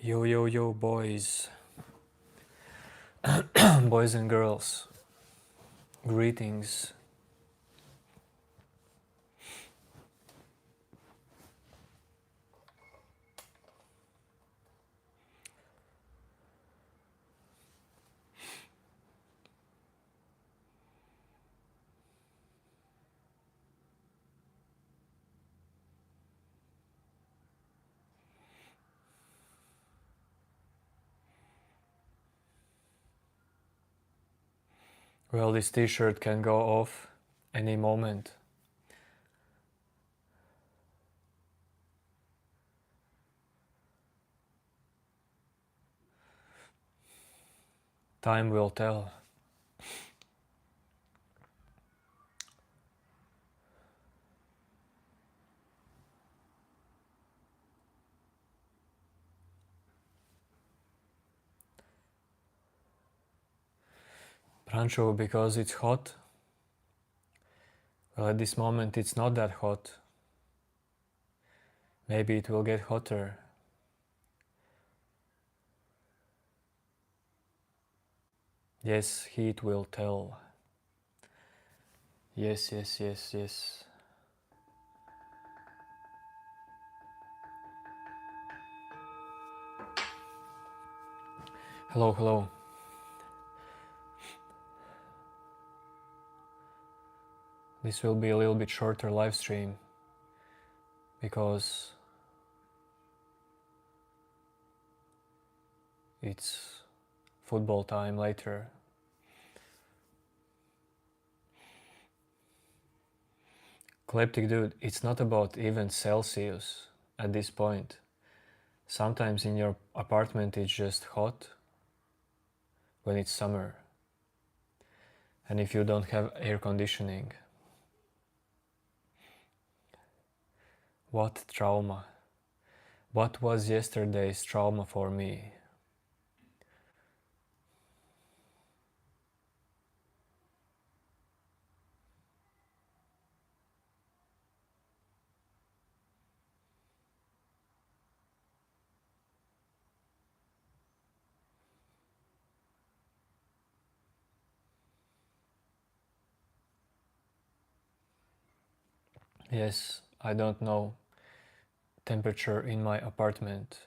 Yo, yo, yo, boys, boys and girls, greetings. Well, this t-shirt can go off any moment. Time will tell. Prancho, because it's hot? Well, at this moment it's not that hot. Maybe it will get hotter. Yes, heat will tell. Yes, yes, yes, yes. Hello, hello. This will be a little bit shorter live stream because it's football time later. Kleptic dude, it's not about even Celsius at this point. Sometimes in your apartment it's just hot when it's summer and if you don't have air conditioning. What trauma? What was yesterday's trauma for me? Yes, I don't know temperature in my apartment.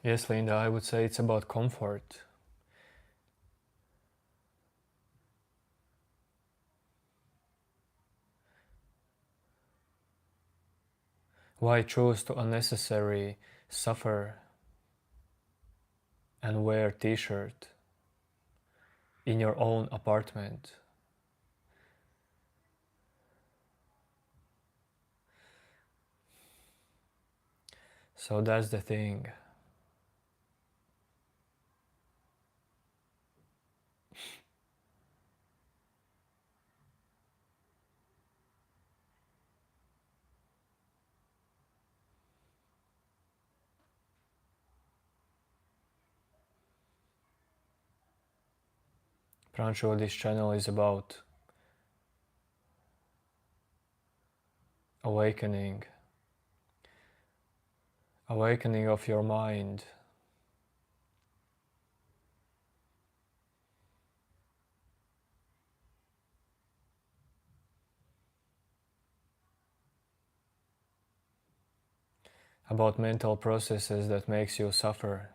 Yes, Linda, I would say it's about comfort. Why choose to unnecessarily suffer and wear t-shirt in your own apartment? So that's the thing. Prancho, this channel is about awakening of your mind. About mental processes that makes you suffer.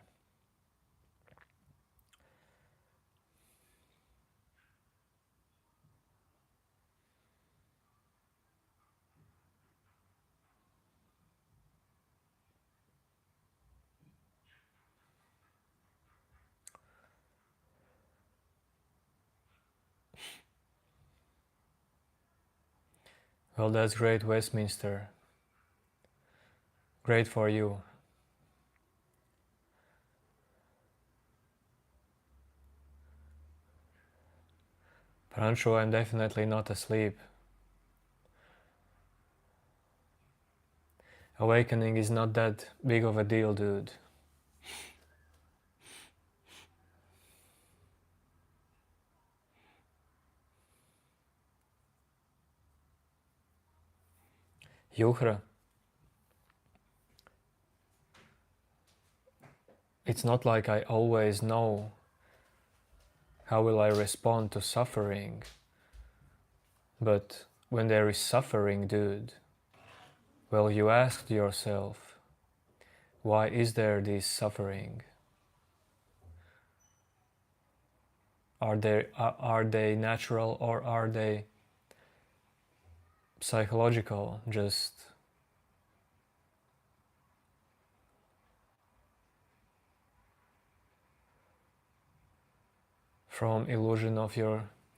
Well, that's great, Westminster. Great for you. Rancho, I'm definitely not asleep. Awakening is not that big of a deal, dude. Yuhra, it's not like I always know how will I respond to suffering. But when there is suffering, dude, well, you asked yourself, why is there this suffering? Are they natural or are they psychological? Just from illusion of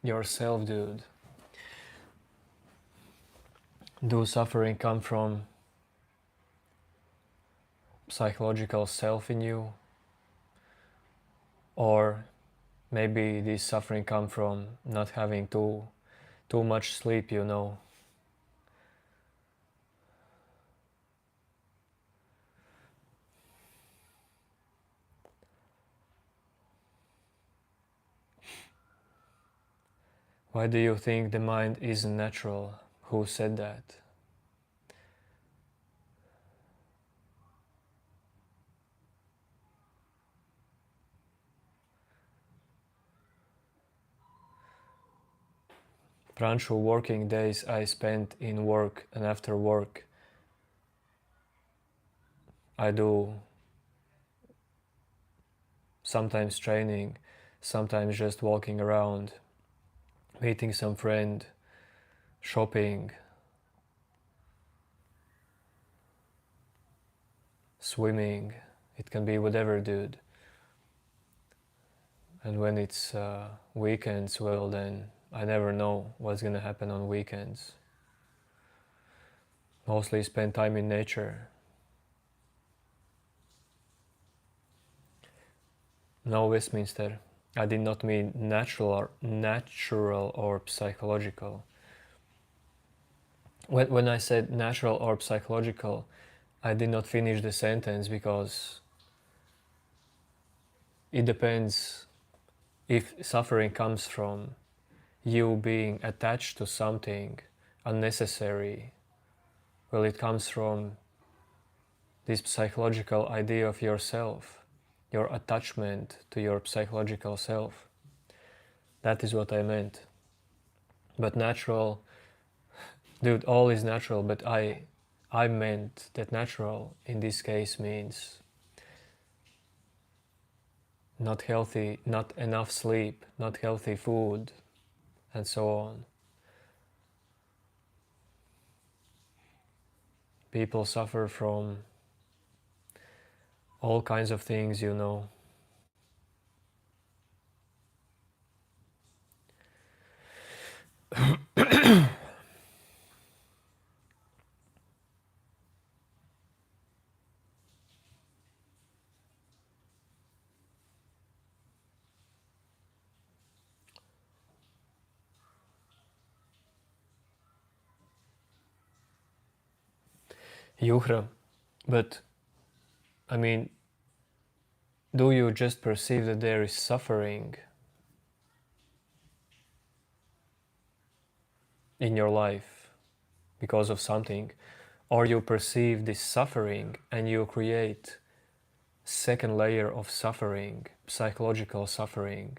yourself, dude. Do suffering come from psychological self in you? Or maybe this suffering come from not having too much sleep, you know? Why do you think the mind isn't natural? Who said that? Pranchu, working days I spent in work, and after work I do sometimes training, sometimes just walking around, meeting some friend, shopping, swimming. It can be whatever, dude. And when it's weekends, well, then I never know what's gonna happen on weekends. Mostly spend time in nature. No, Westminster. I did not mean natural or psychological. When I said natural or psychological, I did not finish the sentence because it depends if suffering comes from you being attached to something unnecessary. Well, it comes from this psychological idea of yourself, your attachment to your psychological self. That is what I meant. But natural, dude, all is natural, but I meant that natural in this case means not healthy, not enough sleep, not healthy food, and so on. People suffer from all kinds of things, you know. Yuhra, but I mean, do you just perceive that there is suffering in your life because of something, or you perceive this suffering and you create second layer of suffering, psychological suffering?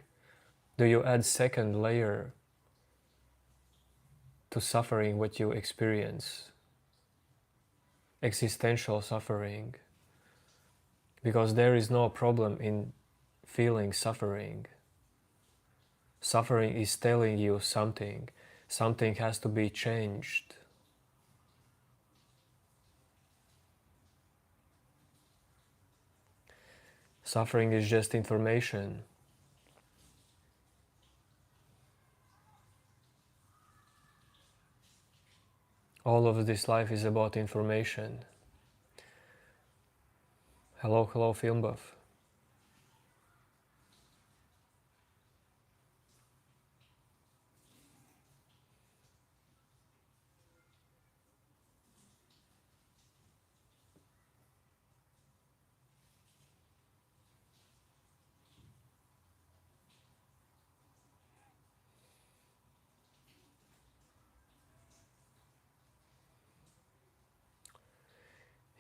Do you add second layer to suffering what you experience? Existential suffering. Because there is no problem in feeling suffering. Suffering is telling you something. Something has to be changed. Suffering is just information. All of this life is about information. Hello, film buff.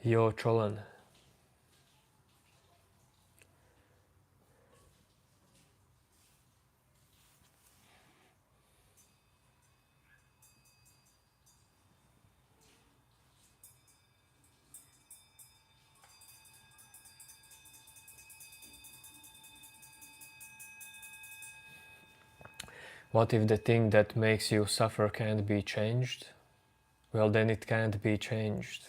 Yo Cholan. What if the thing that makes you suffer can't be changed? Well, then it can't be changed.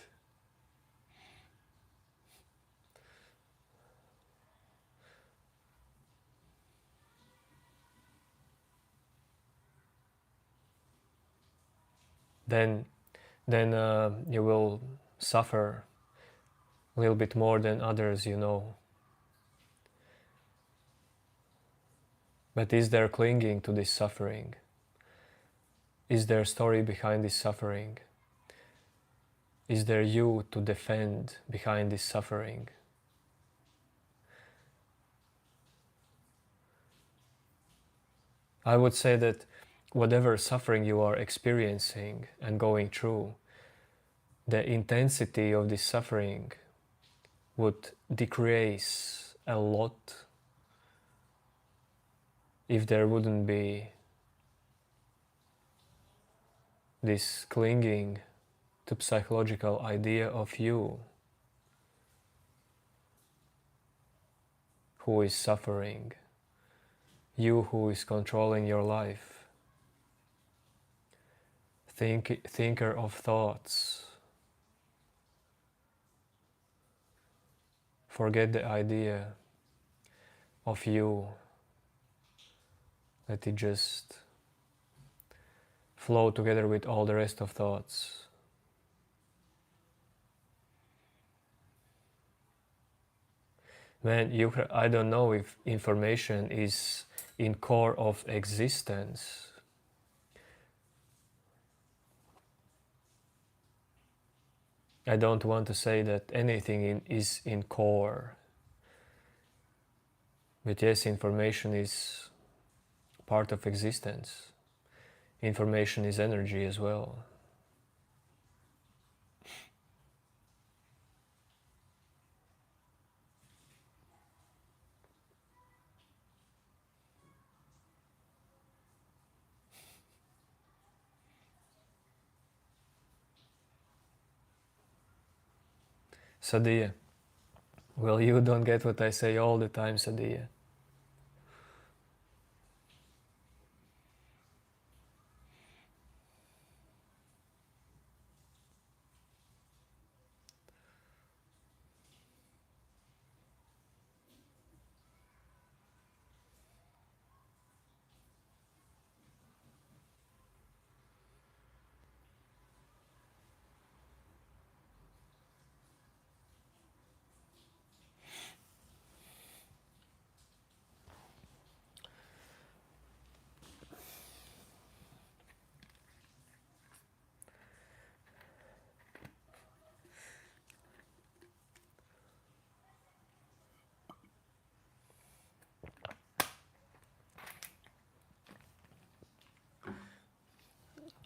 Then, then you will suffer a little bit more than others, you know. But is there clinging to this suffering? Is there a story behind this suffering? Is there you to defend behind this suffering? I would say that whatever suffering you are experiencing and going through, the intensity of this suffering would decrease a lot if there wouldn't be this clinging to psychological idea of you who is suffering, you who is controlling your life, thinker of thoughts. Forget the idea of you, let it just flow together with all the rest of thoughts. Man, I don't know if information is in core of existence. I don't want to say that anything is in core. But yes, information is part of existence. Information is energy as well. Sadiya. Well, you don't get what I say all the time, Sadiya.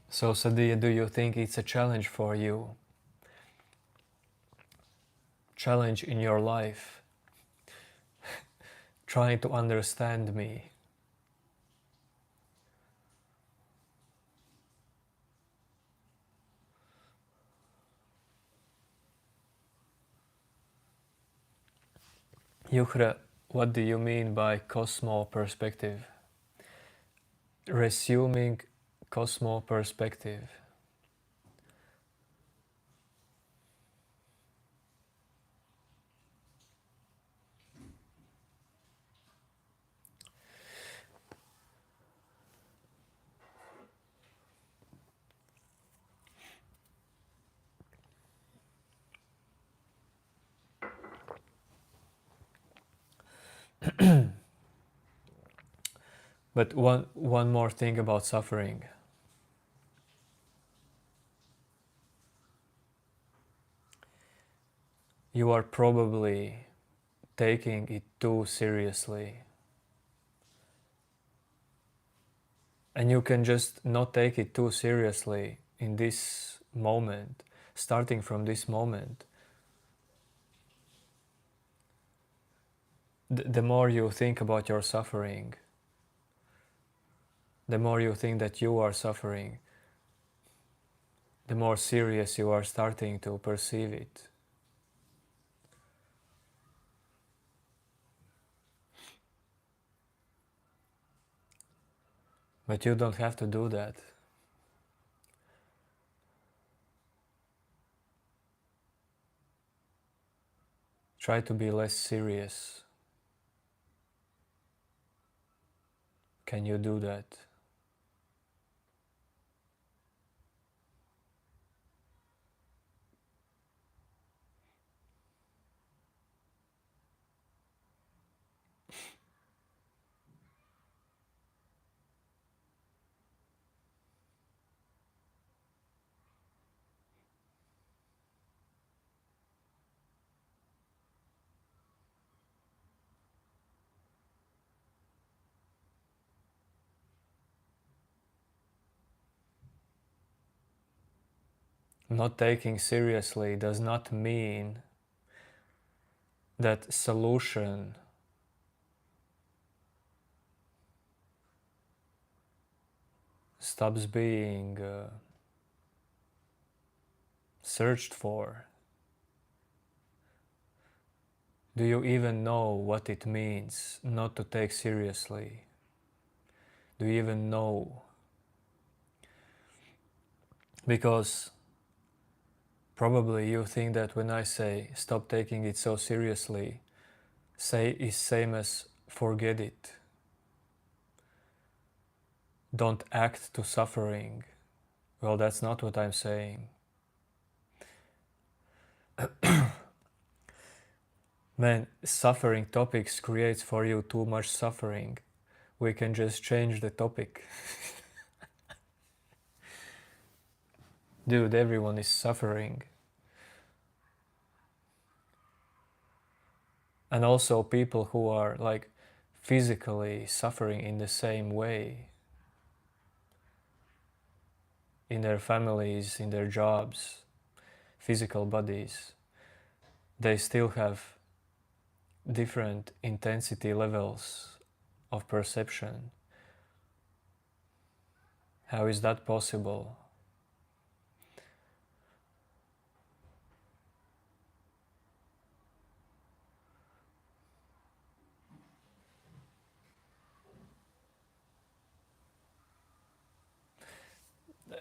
So, Sadiya, do you think it's a challenge for you? Challenge in your life? Trying to understand me? Yukhra, what do you mean by cosmo perspective? Resuming cosmo perspective. But one more thing about suffering. You are probably taking it too seriously. And you can just not take it too seriously in this moment, starting from this moment. the more you think about your suffering, the more you think that you are suffering, the more serious you are starting to perceive it. But you don't have to do that. Try to be less serious. Can you do that? Not taking seriously does not mean that solution stops being searched for. Do you even know what it means not to take seriously? Do you even know? Because probably you think that when I say stop taking it so seriously, say is same as forget it. Don't act to suffering. Well, that's not what I'm saying. Man, suffering topics creates for you too much suffering. We can just change the topic. Dude, everyone is suffering. And also people who are like physically suffering in the same way. In their families, in their jobs, physical bodies. They still have different intensity levels of perception. How is that possible?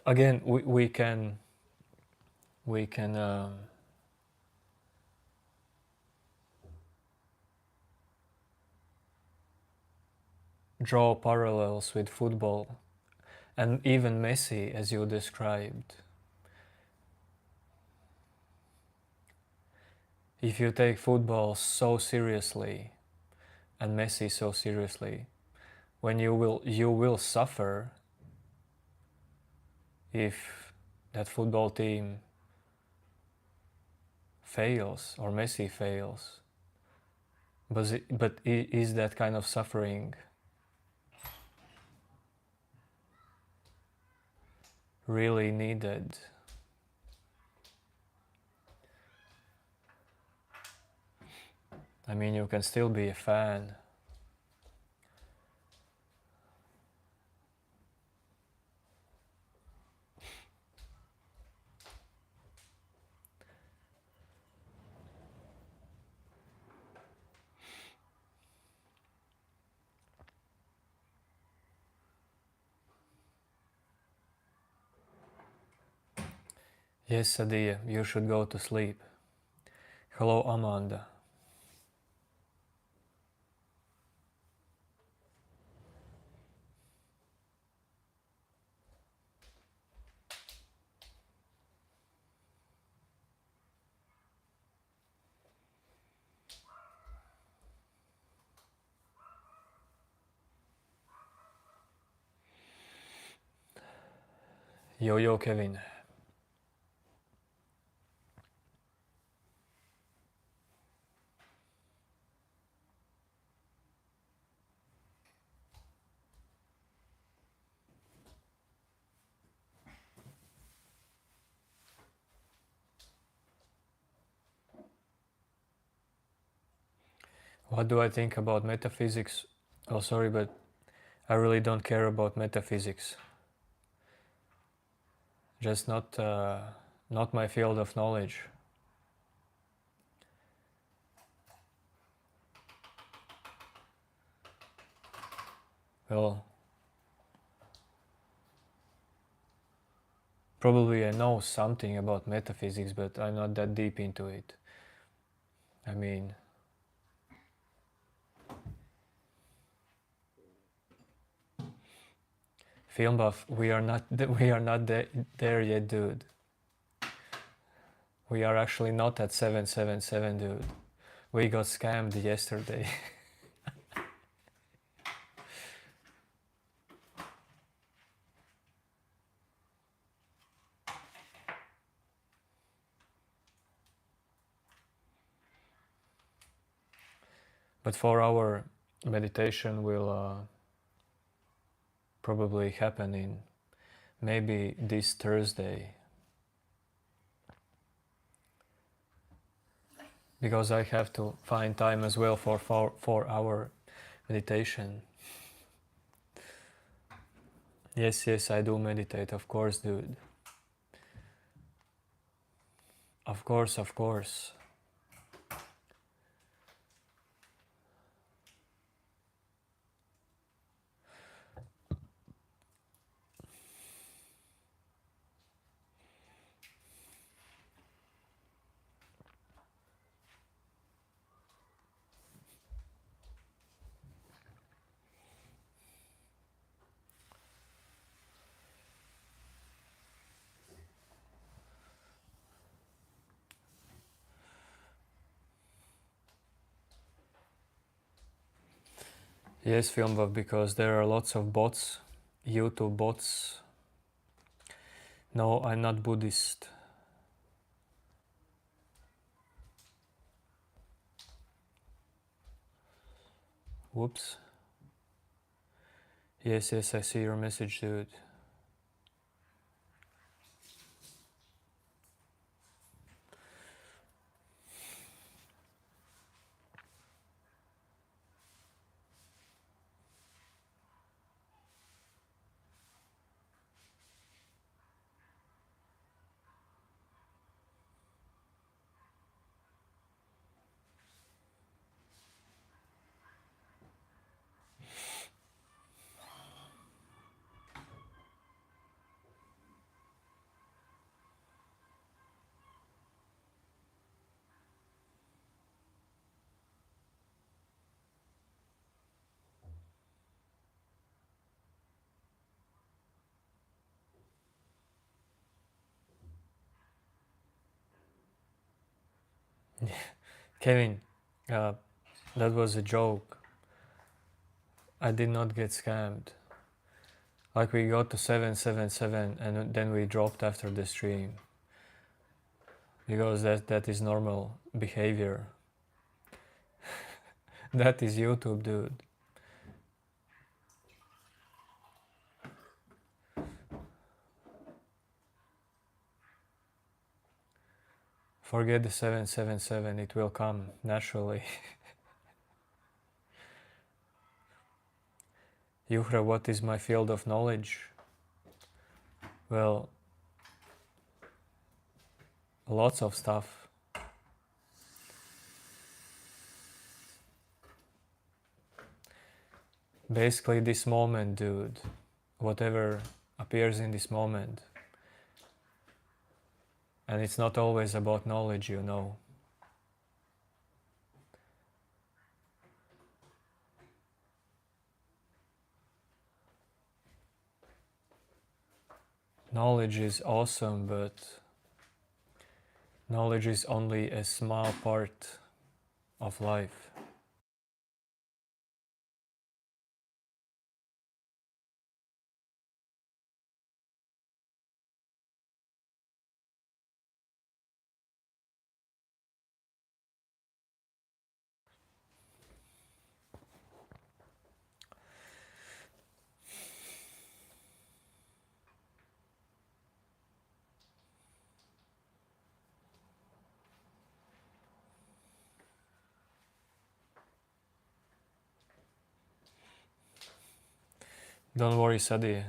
Again, we can draw parallels with football and even Messi, as you described. If you take football so seriously and Messi so seriously, when you will suffer if that football team fails or Messi fails. But is that kind of suffering really needed? I mean, you can still be a fan. Yes, Sadia, you should go to sleep. Hello, Amanda. Yo, Kevin. What do I think about metaphysics? Oh, sorry, but I really don't care about metaphysics. Just not my field of knowledge. Well, probably I know something about metaphysics, but I'm not that deep into it. I mean, film buff, we are not there yet, dude. We are actually not at 777, dude. We got scammed yesterday. But 4 hour meditation will probably happen in maybe this Thursday. Because I have to find time as well for 4 hour meditation. Yes, I do meditate, of course, dude. Of course. Yes, film buff, because there are lots of bots, YouTube bots. No, I'm not Buddhist. Whoops. Yes, I see your message, dude. Kevin, that was a joke. I did not get scammed. Like, we got to 777 and then we dropped after the stream. Because that is normal behavior. That is YouTube, dude. Forget the 777, it will come naturally. Yuhra, what is my field of knowledge? Well, lots of stuff. Basically, this moment, dude. Whatever appears in this moment. And it's not always about knowledge, you know. Knowledge is awesome, but knowledge is only a small part of life. Don't worry, Sadi.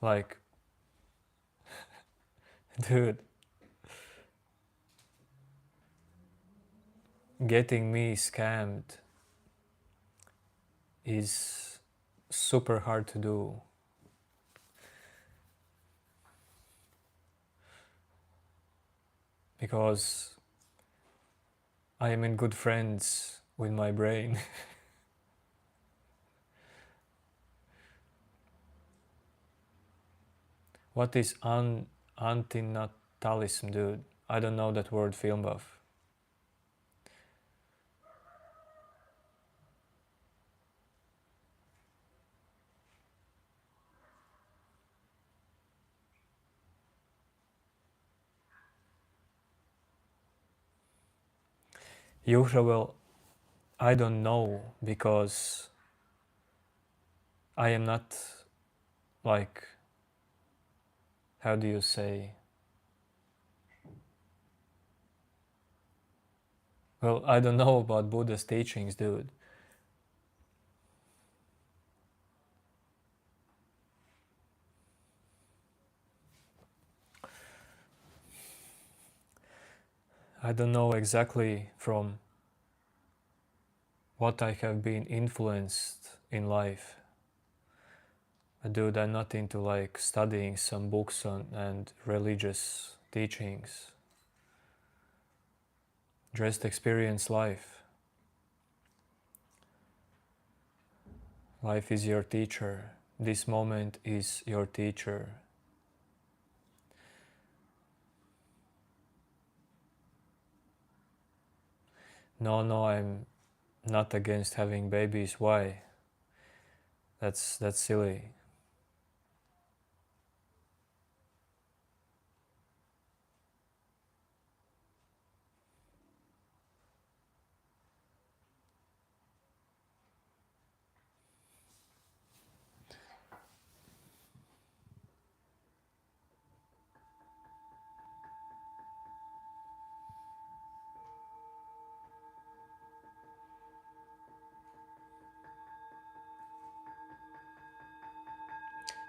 Like, dude, getting me scammed is super hard to do because I am in good friends with my brain. What is antinatalism, dude? I don't know that word, film buff. Yuhra, well, I don't know because I am not like, how do you say? Well, I don't know about Buddha's teachings, dude. I don't know exactly from what I have been influenced in life. Dude, I'm not into like studying some books and religious teachings. Just experience life. Life is your teacher. This moment is your teacher. No, no, I'm not against having babies. Why? That's silly.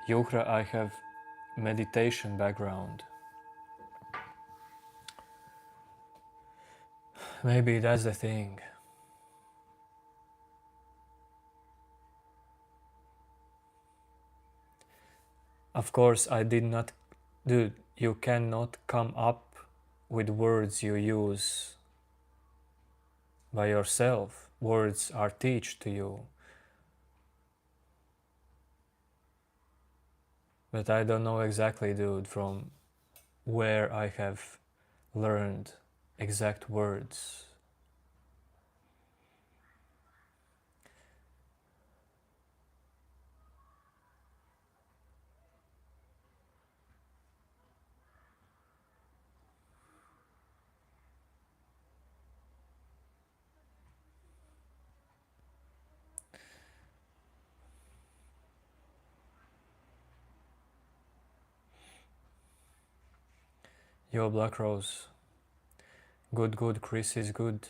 Yuhra, I have meditation background. Maybe that's the thing. Of course, I did not. Dude, you cannot come up with words you use by yourself. Words are taught to you. But I don't know exactly, dude, from where I have learned exact words. Yo, Black Rose. Good, good. Chris is good.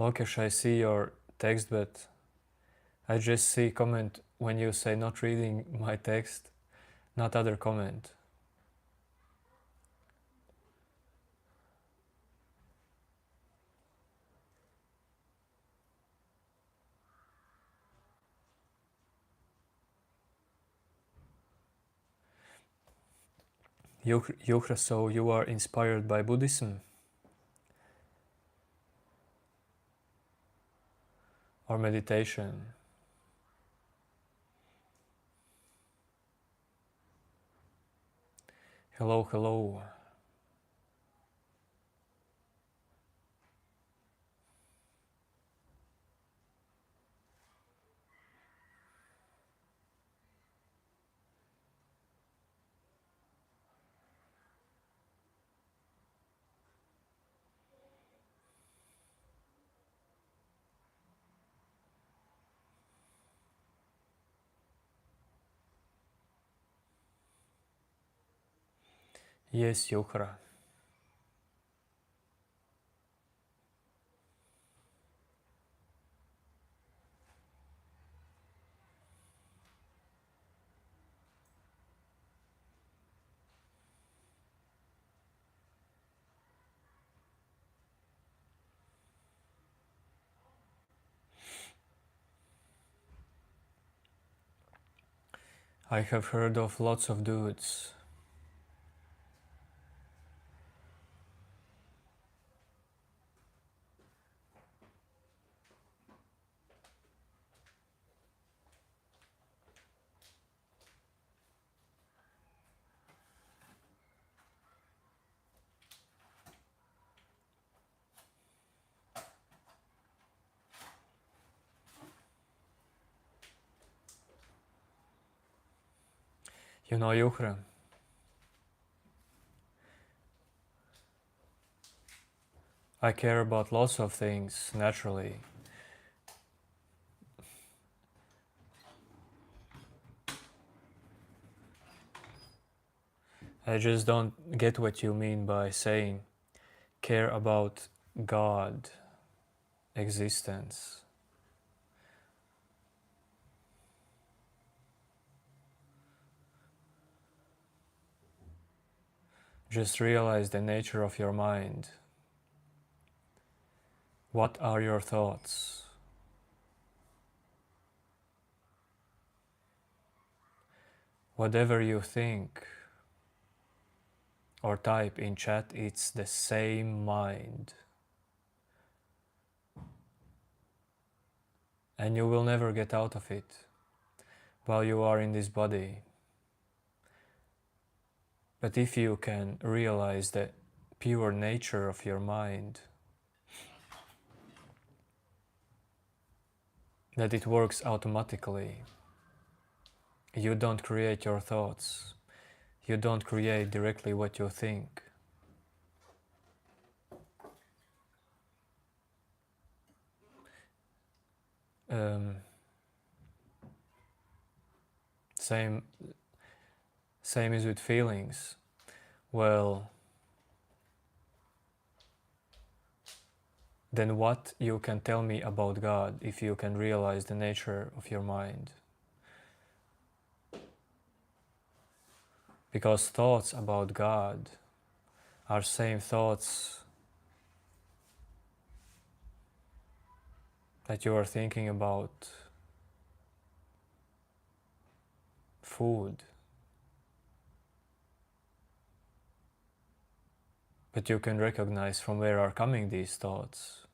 Lokesh, I see your text, but I just see comment when you say not reading my text, not other comment. Yuhra, so you are inspired by Buddhism or meditation? Hello, hello. Yes, Yuhra. I have heard of lots of dudes. You know, Yuhra, I care about lots of things naturally. I just don't get what you mean by saying care about God, existence. Just realize the nature of your mind. What are your thoughts? Whatever you think or type in chat, it's the same mind. And you will never get out of it while you are in this body. But if you can realize the pure nature of your mind, that it works automatically, you don't create your thoughts, you don't create directly what you think. Same is with feelings. Well, then what you can tell me about God if you can realize the nature of your mind? Because thoughts about God are same thoughts that you are thinking about food. But you can recognize from where are coming these thoughts.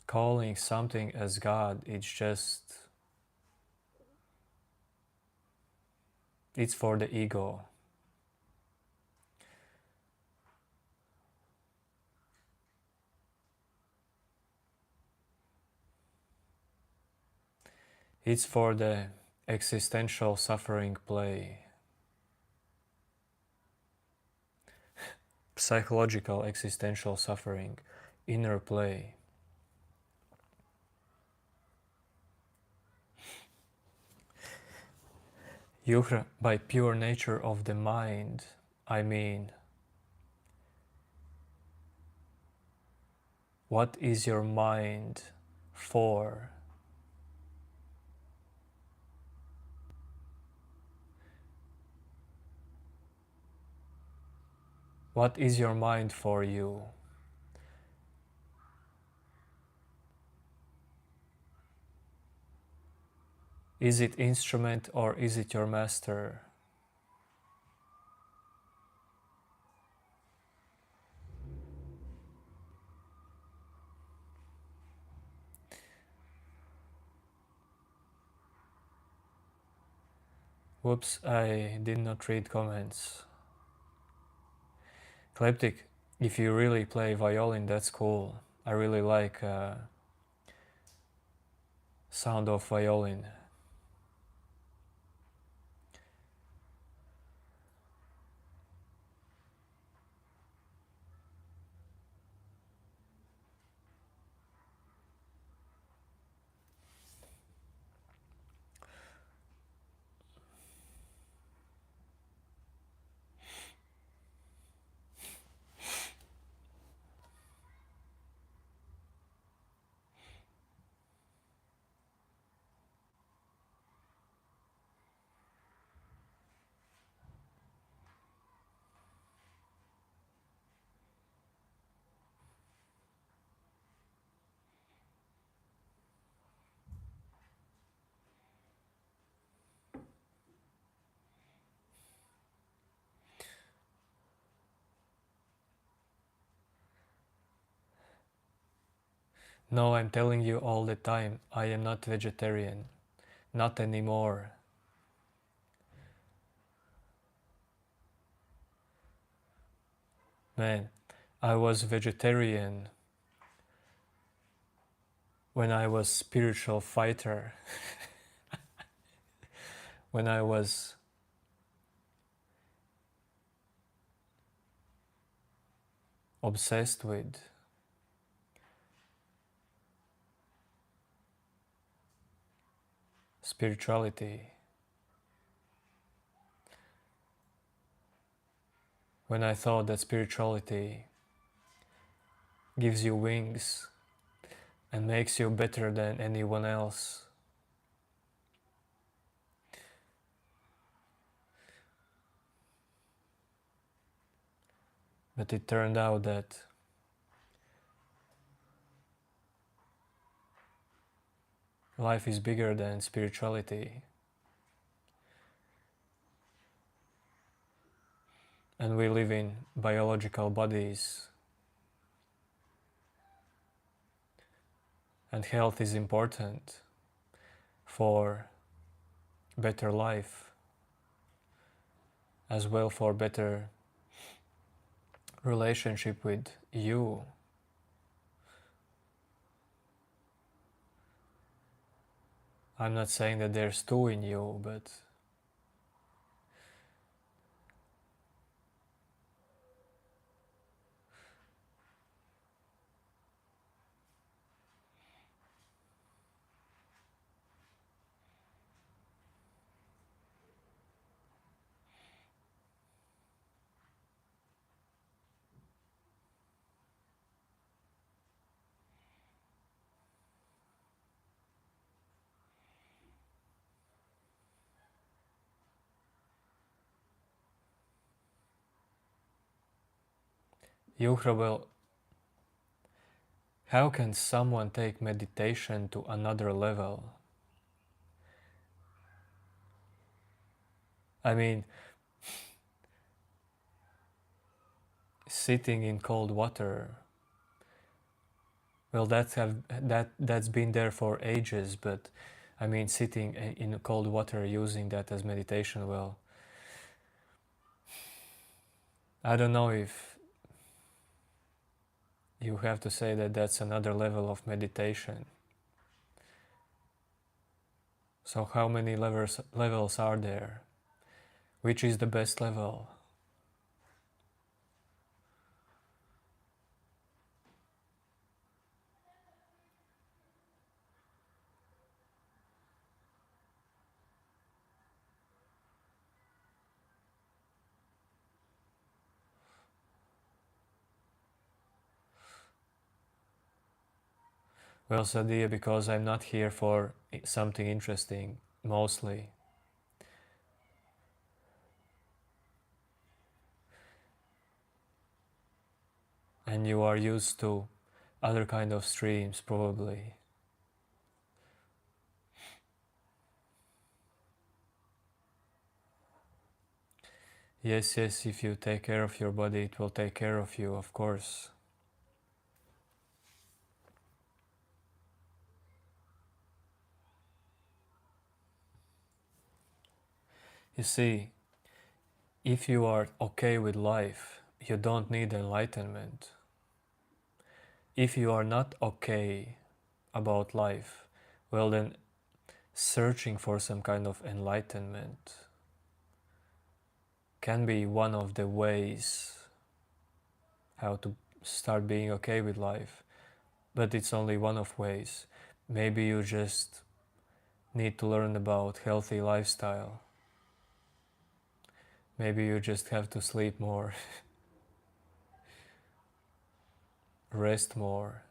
Calling something as God, it's for the ego. It's for the existential suffering play. Psychological existential suffering, inner play. Yuhra, by pure nature of the mind, I mean, what is your mind for? What is your mind for you? Is it instrument or is it your master? Whoops, I did not read comments. Kleptic, if you really play violin, that's cool. I really like sound of violin. No, I'm telling you all the time, I am not vegetarian. Not anymore. Man, I was vegetarian when I was spiritual fighter, when I was obsessed with spirituality, when I thought that spirituality gives you wings and makes you better than anyone else. But it turned out that life is bigger than spirituality, and we live in biological bodies, and health is important for better life, as well for better relationship with you. I'm not saying that there's two in you, but Yuhrabel, how can someone take meditation to another level? I mean, sitting in cold water, well, that's been there for ages, but I mean, sitting in cold water, using that as meditation, well, I don't know if you have to say that that's another level of meditation. So how many levels are there? Which is the best level? Well, Sadia, because I'm not here for something interesting, mostly. And you are used to other kind of streams, probably. Yes, yes, if you take care of your body, it will take care of you, of course. You see, if you are okay with life, you don't need enlightenment. If you are not okay about life, well then searching for some kind of enlightenment can be one of the ways how to start being okay with life, but it's only one of ways. Maybe you just need to learn about healthy lifestyle. Maybe you just have to sleep more, rest more.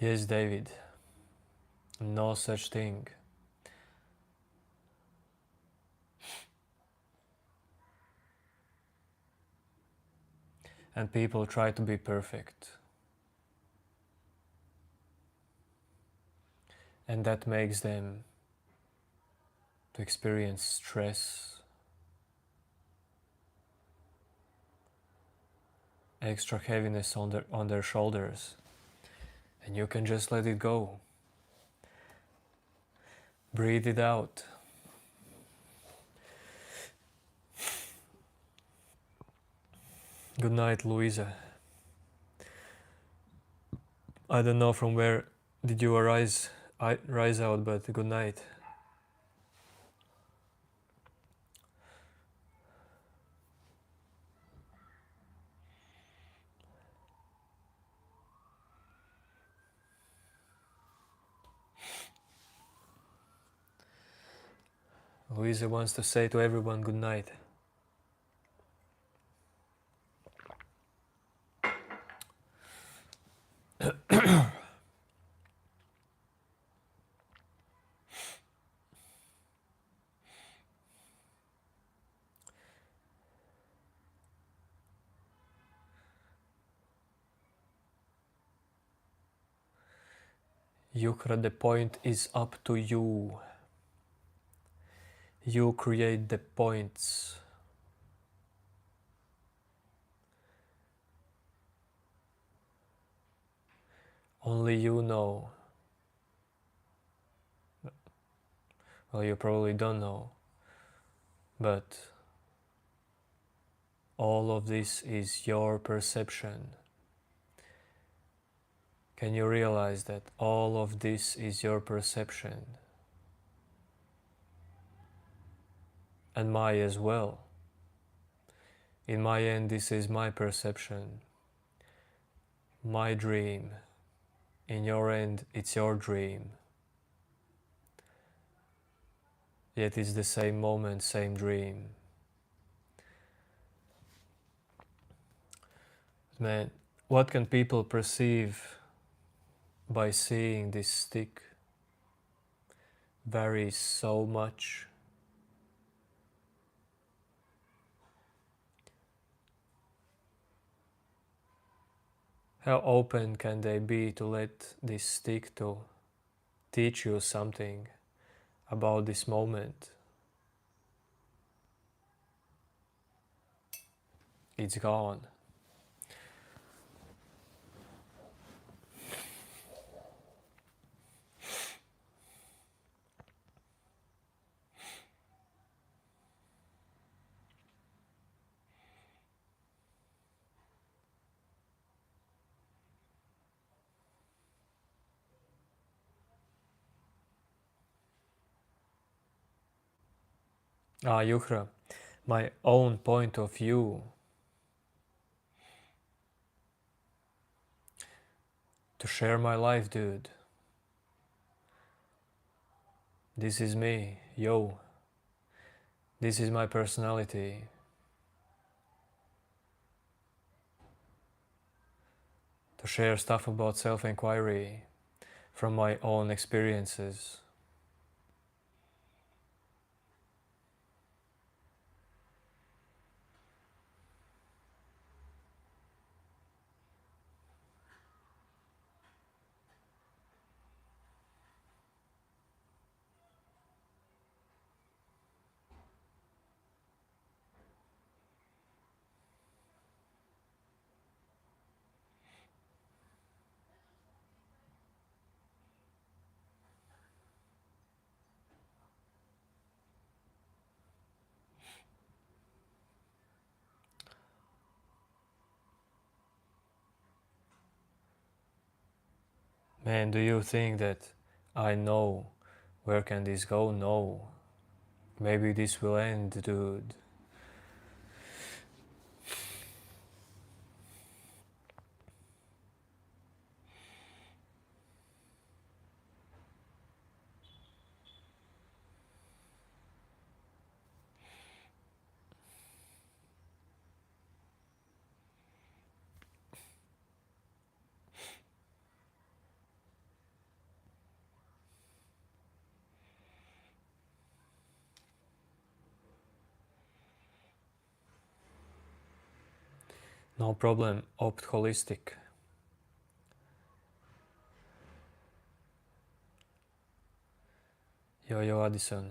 Yes, David, no such thing. and people try to be perfect. And that makes them to experience stress, extra heaviness on their shoulders. And you can just let it go. Breathe it out. Good night, Louisa. I don't know from where did you rise out, but good night. Louisa wants to say to everyone good night. Yukra, the point is up to you. You create the points. Only you know. Well, you probably don't know. But all of this is your perception. Can you realize that all of this is your perception? And my as well. In my end, this is my perception, my dream. In your end, it's your dream. Yet it's the same moment, same dream. Man, what can people perceive by seeing this stick varies so much. How open can they be to let this stick to teach you something about this moment? It's gone. Yuhra, my own point of view to share my life, dude. This is me, yo. This is my personality. To share stuff about self-inquiry from my own experiences. Man, do you think that I know where can this go? No. Maybe this will end, dude. No problem, opt holistic. Yo Addison.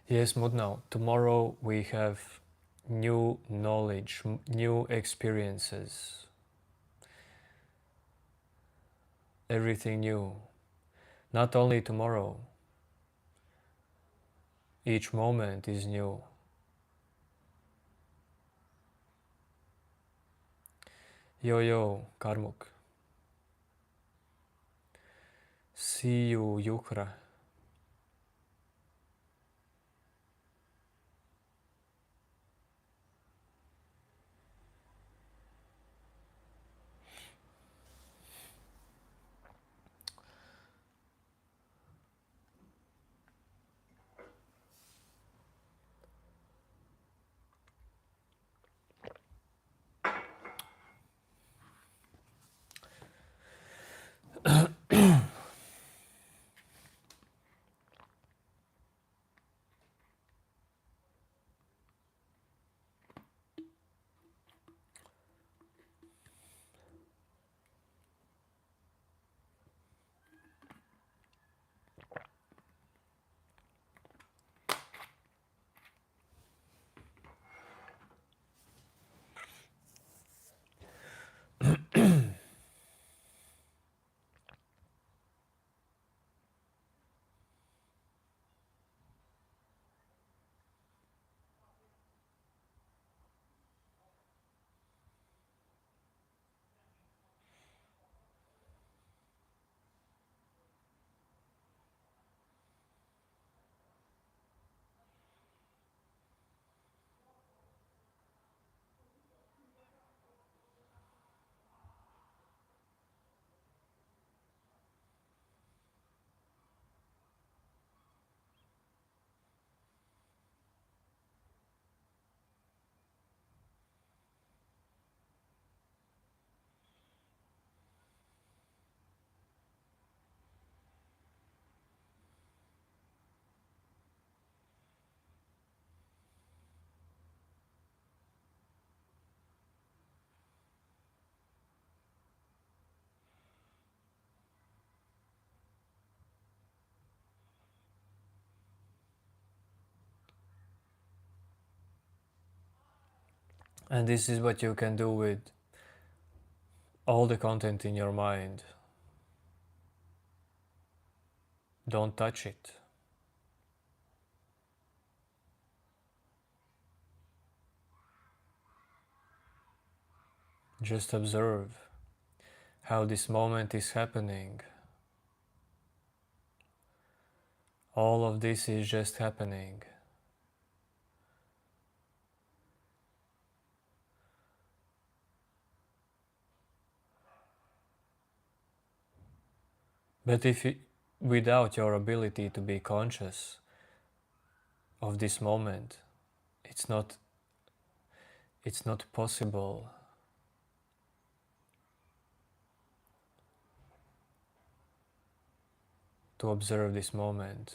Yes, Mudnau. Tomorrow we have new knowledge, new experiences, everything new. Not only tomorrow, each moment is new. Yo, Karmuk. See you, Yukra. And this is what you can do with all the content in your mind. Don't touch it. Just observe how this moment is happening. All of this is just happening. But without your ability to be conscious of this moment, it's not possible to observe this moment.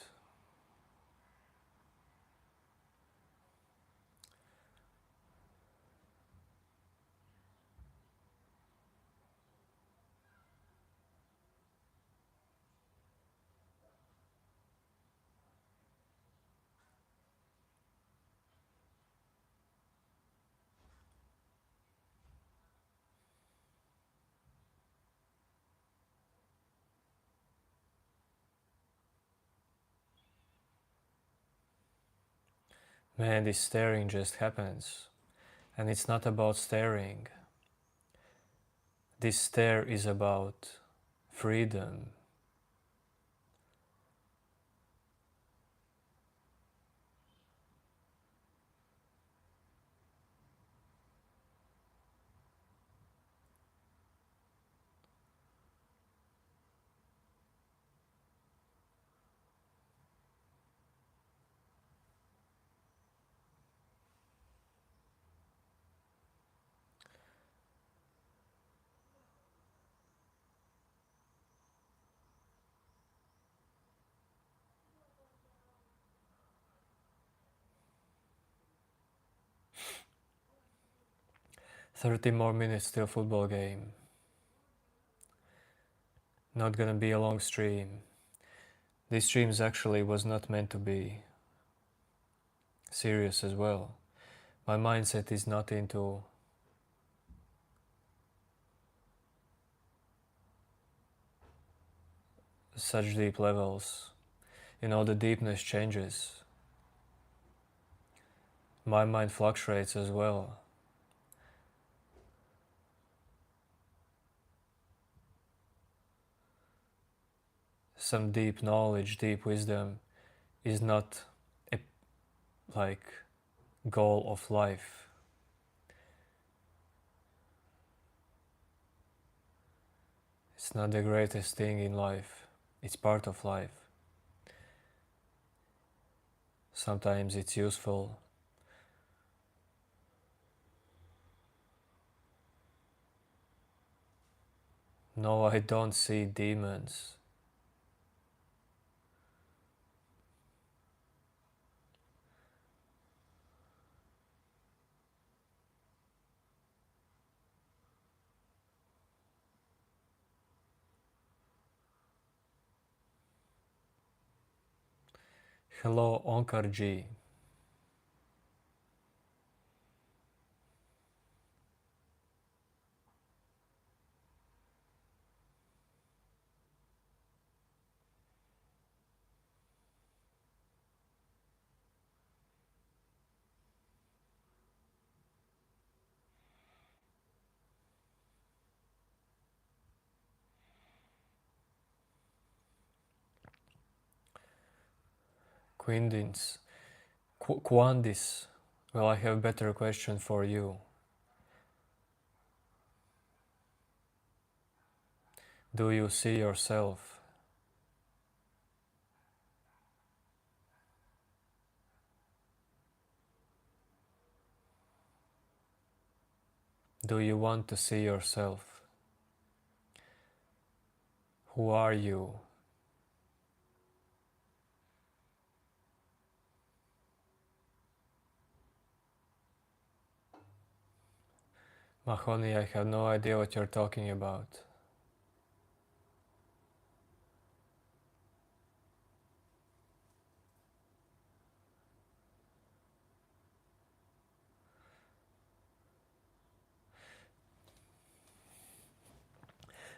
Man, this staring just happens. And it's not about staring. This stare is about freedom. 30 more minutes till football game. Not gonna be a long stream. This stream actually was not meant to be serious as well. My mindset is not into such deep levels. You know, the deepness changes. My mind fluctuates as well. Some deep knowledge, deep wisdom is not a like goal of life. It's not the greatest thing in life. It's part of life. Sometimes it's useful. No, I don't see demons. Hello, Onkarji. Quindins. Quandis. Well, I have a better question for you. Do you see yourself? Do you want to see yourself? Who are you? Mahoney, I have no idea what you're talking about.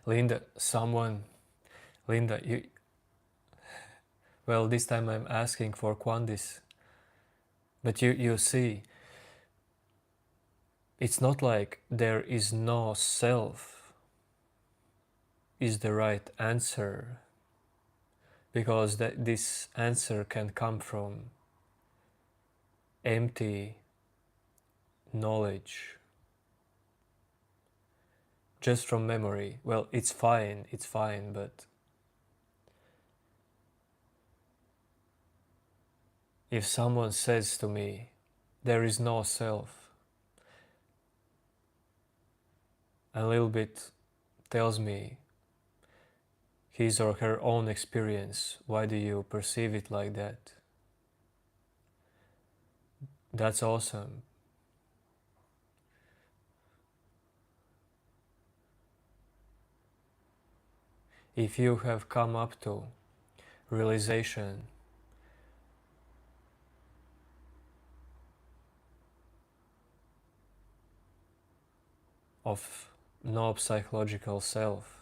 Linda, Linda, well, this time I'm asking for Quandis. But you see, it's not like there is no self is the right answer, because this answer can come from empty knowledge, just from memory. Well, it's fine, but if someone says to me, there is no self, a little bit tells me his or her own experience. Why do you perceive it like that? That's awesome. If you have come up to realization of no psychological self,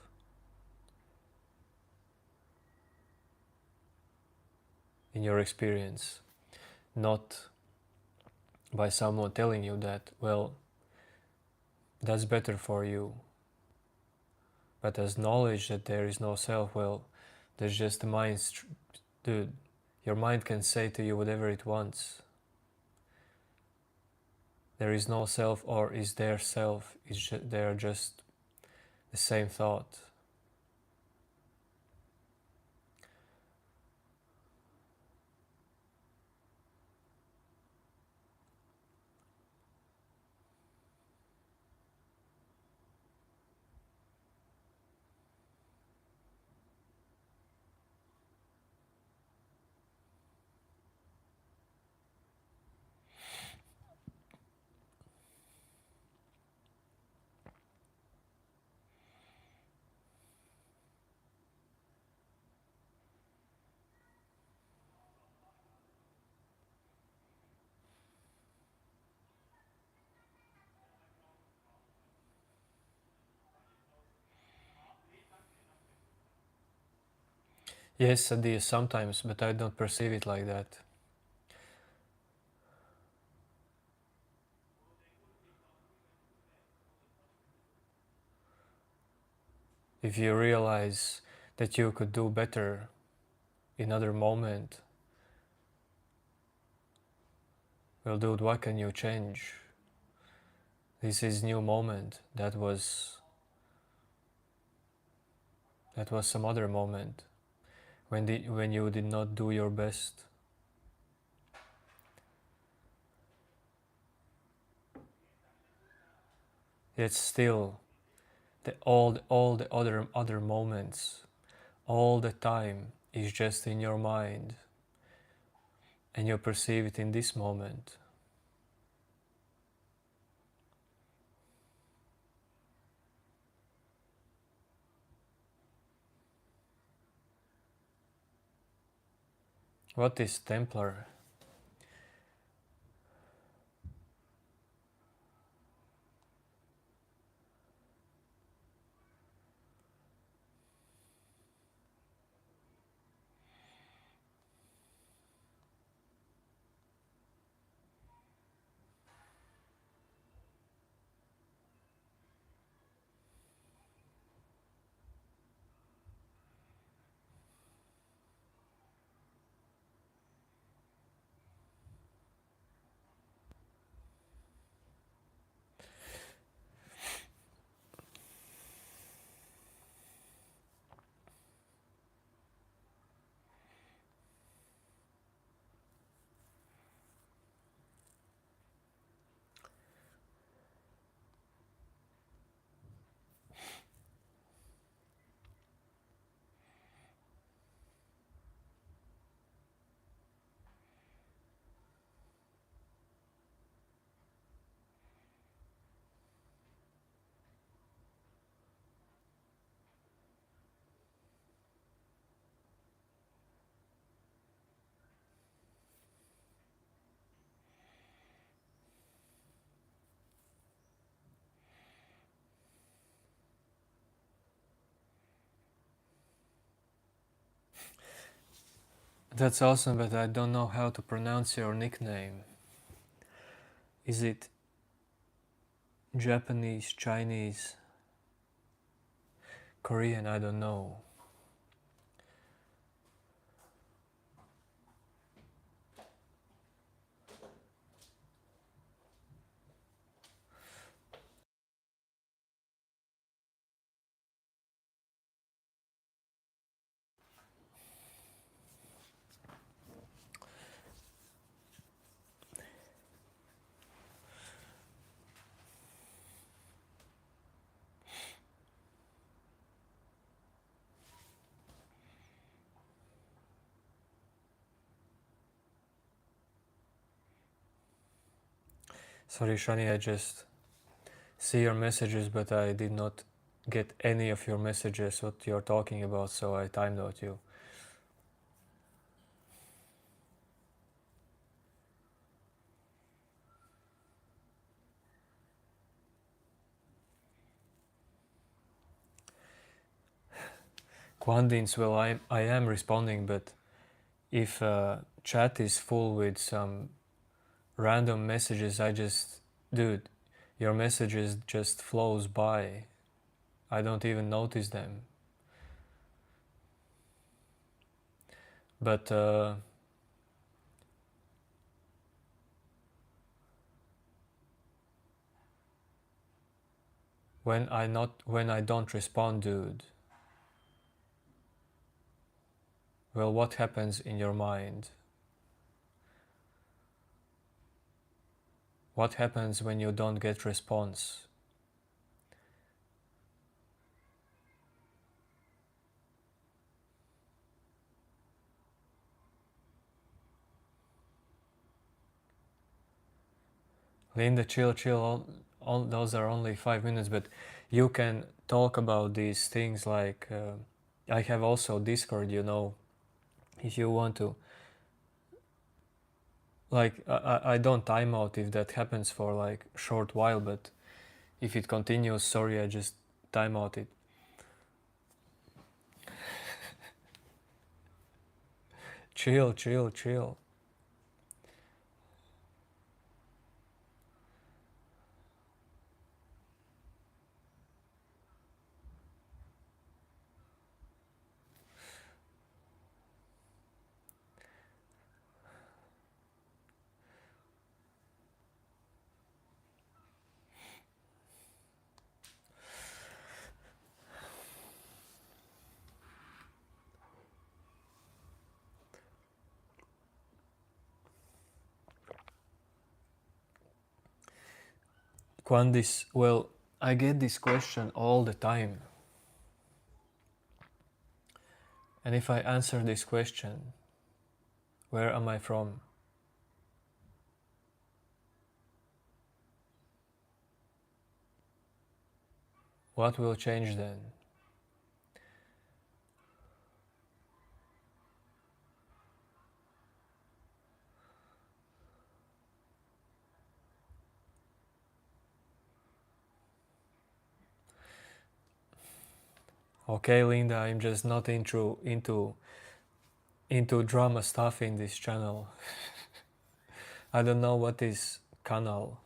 in your experience, not by someone telling you that, well, that's better for you, but as knowledge that there is no self, well, there's just the mind. Dude, your mind can say to you whatever it wants. There is no self, or is there self? They are just the same thought. Yes, Adi, sometimes, but I don't perceive it like that. If you realize that you could do better in other moment, well, dude, what can you change? This is new moment. That was some other moment when you did not do your best. Yet still, all the other moments, all the time is just in your mind, and you perceive it in this moment. What is Templar? That's awesome, but I don't know how to pronounce your nickname. Is it Japanese, Chinese, Korean? I don't know. Sorry, Shani, I just see your messages, but I did not get any of your messages, what you're talking about, so I timed out you. Quandins, well, I am responding, but if chat is full with some random messages, dude, your messages just flows by. I don't even notice them. But when I don't respond, dude, well, what happens in your mind? What happens when you don't get response? Linda, chill, chill. Those are only 5 minutes, but you can talk about these things like I have also Discord, if you want to. Like, I don't time out if that happens for like short while, but if it continues, sorry, I just time out it. Chill, chill, chill. Quandis, well, I get this question all the time. And if I answer this question, where am I from? What will change then? Okay, Linda, I'm just not into drama stuff in this channel. I don't know what is canal.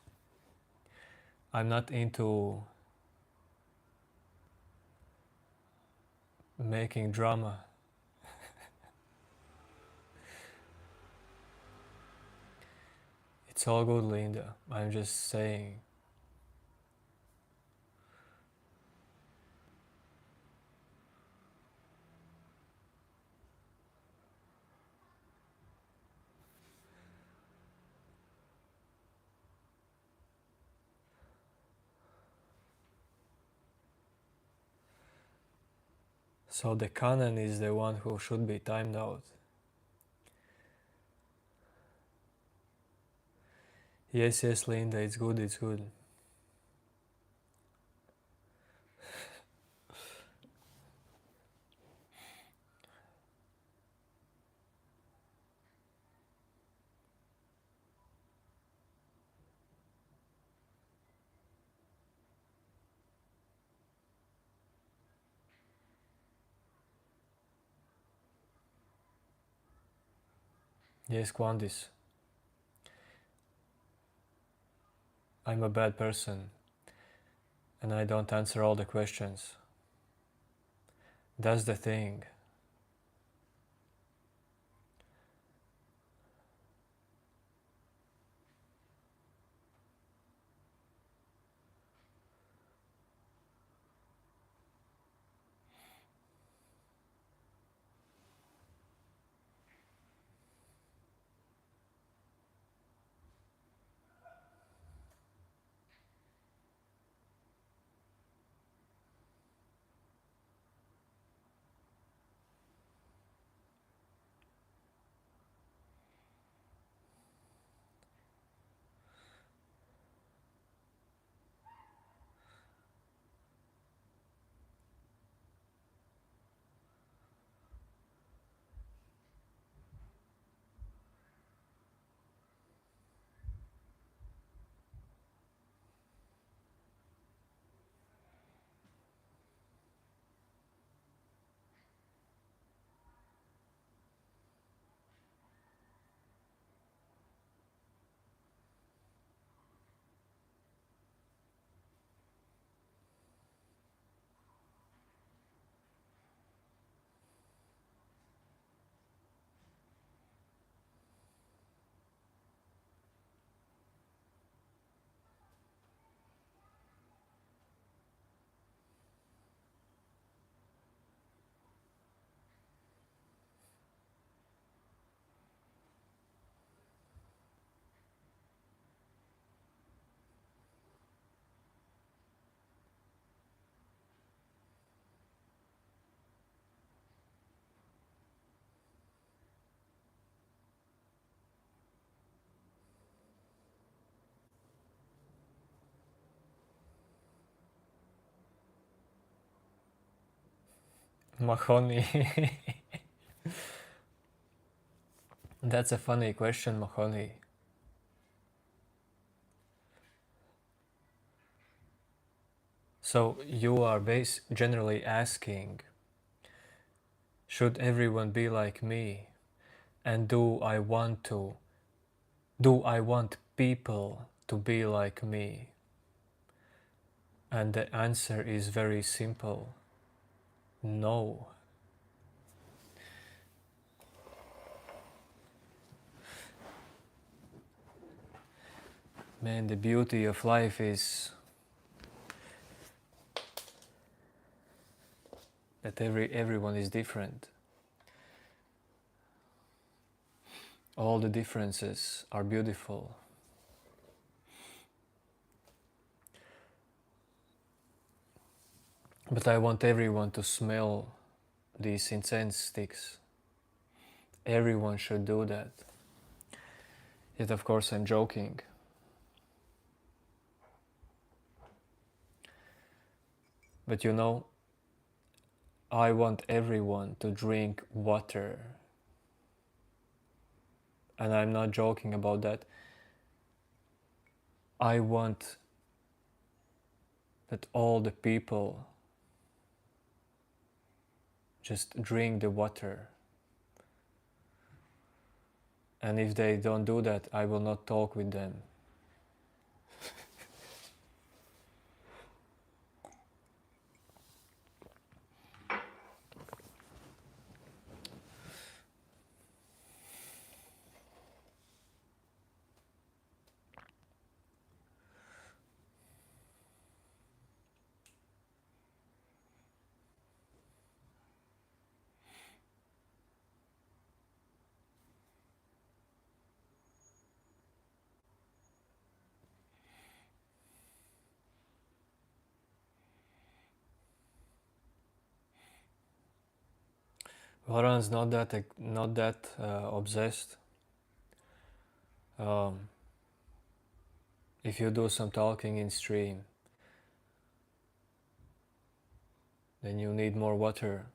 I'm not into making drama. It's all good, Linda. I'm just saying. So the canon is the one who should be timed out. Yes, yes, Linda, it's good, it's good. Yes, Quandis, I'm a bad person and I don't answer all the questions. That's the thing. Mahoney. That's a funny question, Mahoney. So you are generally asking, should everyone be like me? And do I want people to be like me? And the answer is very simple. No. Man, the beauty of life is that everyone is different. All the differences are beautiful. But I want everyone to smell these incense sticks. Everyone should do that. Yet of course I'm joking. But you know, I want everyone to drink water. And I'm not joking about that. I want that all the people just drink the water. And if they don't do that, I will not talk with them. Varan's not that obsessed. If you do some talking in stream, then you need more water.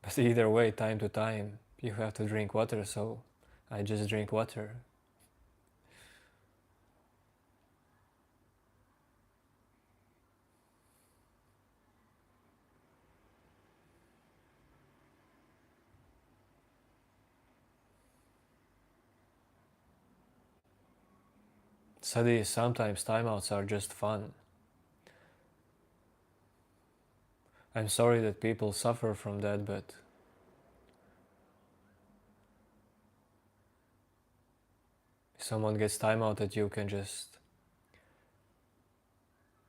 But either way, time to time, you have to drink water, so I just drink water. Sadi, sometimes timeouts are just fun. I'm sorry that people suffer from that, but if someone gets timeout that you can just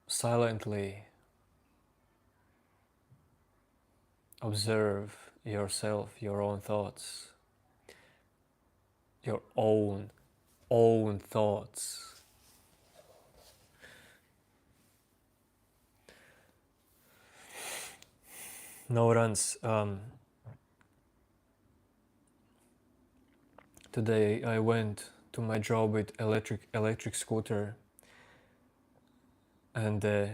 silently observe yourself, your own thoughts, your own thoughts. No runs. Today I went to my job with electric scooter, and the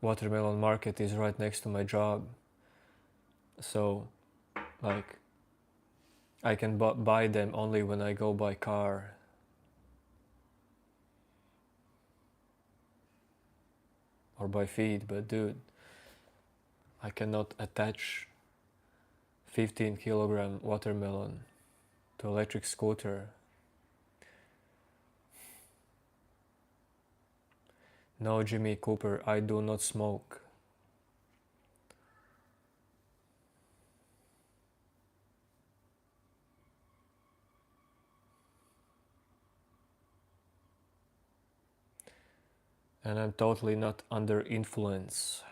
watermelon market is right next to my job. So, like, I can buy them only when I go by car. Or by feet, but dude, I cannot attach 15 kilogram watermelon to electric scooter. No, Jimmy Cooper, I do not smoke. And I'm totally not under influence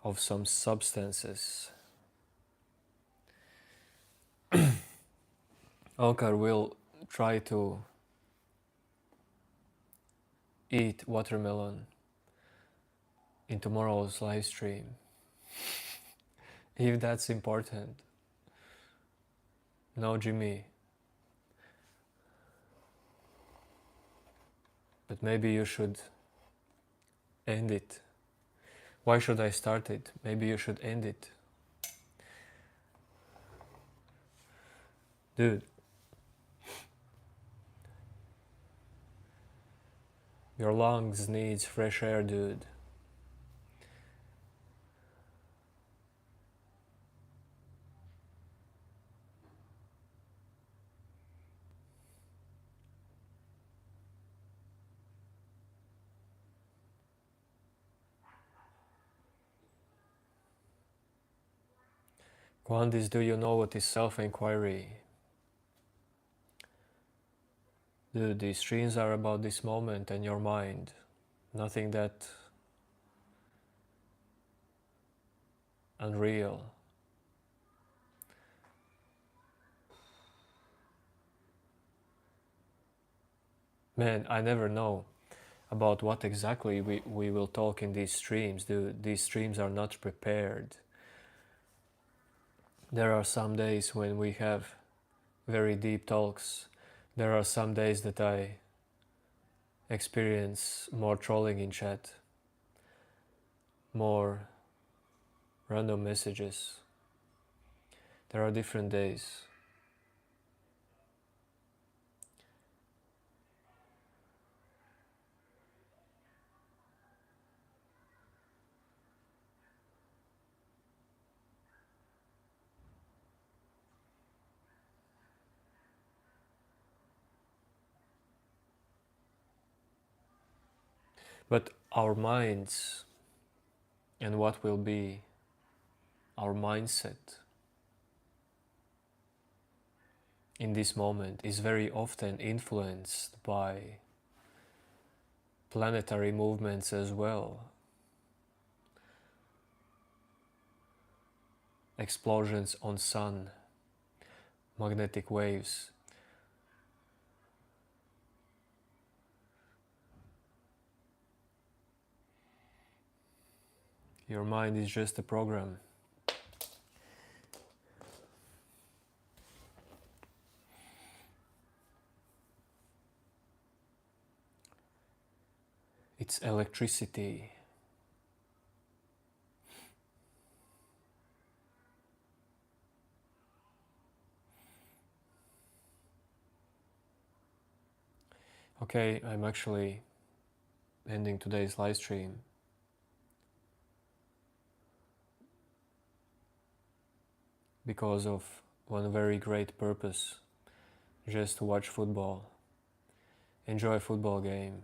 of some substances. Onkar will try to eat watermelon in tomorrow's live stream. If that's important. No, Jimmy. But maybe you should end it. Why should I start it? Maybe you should end it. Dude. Your lungs needs fresh air, dude. Quandis, do you know what is self-inquiry? Dude, these streams are about this moment and your mind. Nothing that unreal. Man, I never know about what exactly we will talk in these streams. Dude, these streams are not prepared. There are some days when we have very deep talks. There are some days that I experience more trolling in chat, more random messages. There are different days. But our minds and what will be our mindset in this moment is very often influenced by planetary movements as well. Explosions on sun, magnetic waves. Your mind is just a program. It's electricity. Okay, I'm actually ending today's live stream because of one very great purpose, just to watch football, enjoy a football game.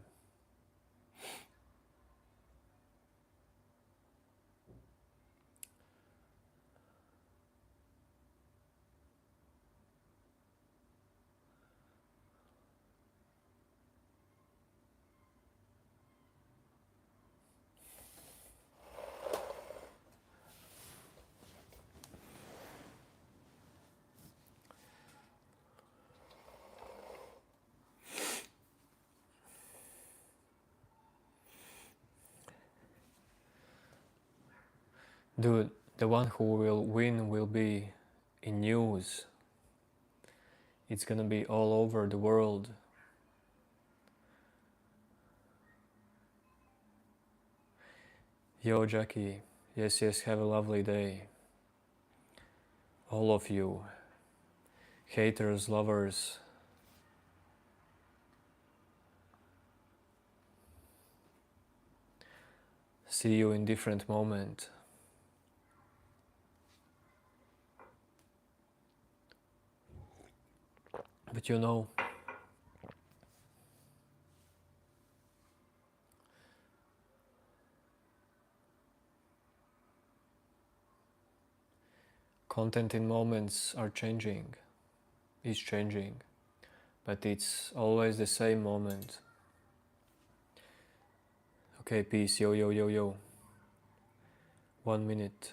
Dude, the one who will win will be in news. It's gonna be all over the world. Yo, Jackie. Yes, yes, have a lovely day. All of you. Haters, lovers. See you in different moment. But you know, content in moments are changing. It's changing. But it's always the same moment. Okay, peace. Yo, yo, yo, yo. 1 minute.